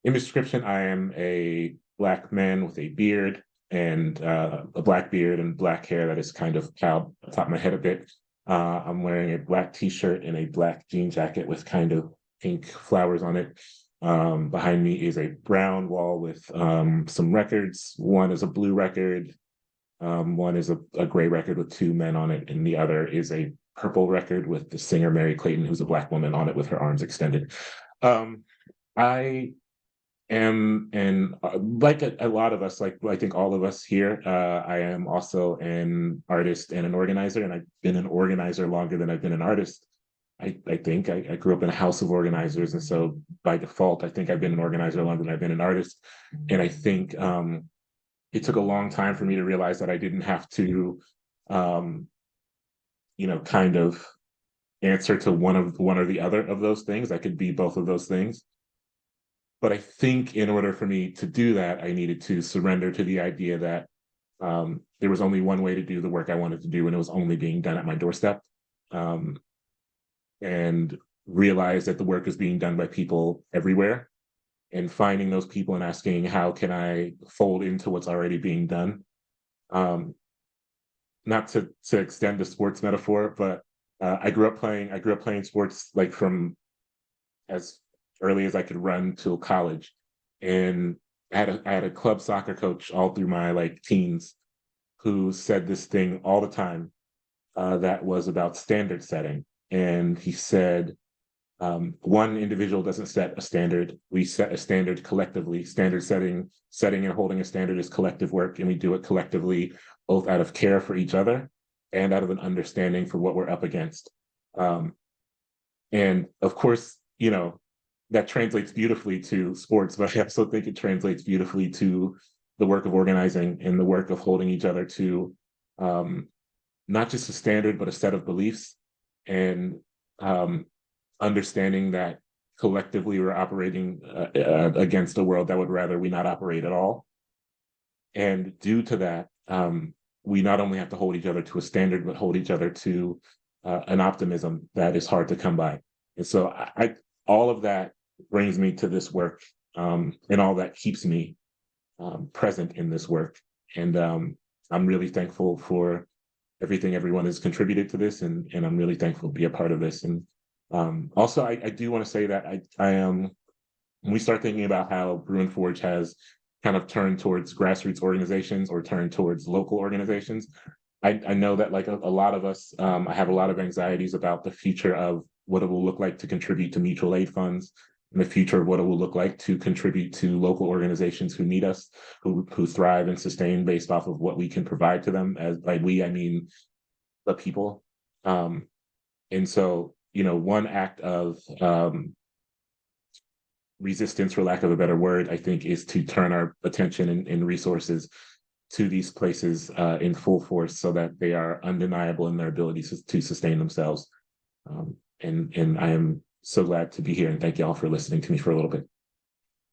In description, I am a Black man with a beard and a black beard and black hair that is kind of piled on top of my head a bit. I'm wearing a black t-shirt and a black jean jacket with kind of pink flowers on it. Behind me is a brown wall with some records. One is a blue record. One is a gray record with two men on it, and the other is a purple record with the singer Mary Clayton, who's a Black woman, on it with her arms extended. I am and like a lot of us, like I think all of us here, I am also an artist and an organizer, and I've been an organizer longer than I've been an artist. I think I grew up in a house of organizers, and so by default, I think I've been an organizer longer than I've been an artist. And I think it took a long time for me to realize that I didn't have to, kind of answer to one or the other of those things. I could be both of those things. But I think in order for me to do that, I needed to surrender to the idea that there was only one way to do the work I wanted to do, and it was only being done at my doorstep. And realize that the work is being done by people everywhere, and finding those people and asking, how can I fold into what's already being done? Not to extend the sports metaphor, but I grew up playing sports like from as early as I could run till college. And I had a club soccer coach all through my like teens who said this thing all the time that was about standard setting. And he said, one individual doesn't set a standard. We set a standard collectively. Standard setting and holding a standard is collective work, and we do it collectively, both out of care for each other and out of an understanding for what we're up against. And of course, that translates beautifully to sports, but I also think it translates beautifully to the work of organizing and the work of holding each other to not just a standard, but a set of beliefs, and understanding that collectively we're operating against a world that would rather we not operate at all. And due to that, we not only have to hold each other to a standard, but hold each other to an optimism that is hard to come by. And so all of that brings me to this work, and all that keeps me present in this work. And I'm really thankful for everything everyone has contributed to this, and I'm really thankful to be a part of this. And also, I do want to say that I am, when we start thinking about how Brew Forge has kind of turned towards grassroots organizations or turned towards local organizations, I know that like a lot of us, I have a lot of anxieties about the future of what it will look like to contribute to mutual aid funds, and the future of what it will look like to contribute to local organizations who need us, who thrive and sustain based off of what we can provide to them. As by we, I mean the people. And so, one act of resistance, for lack of a better word, I think, is to turn our attention and resources to these places in full force, so that they are undeniable in their ability to sustain themselves. And I am so glad to be here, and thank you all for listening to me for a little bit.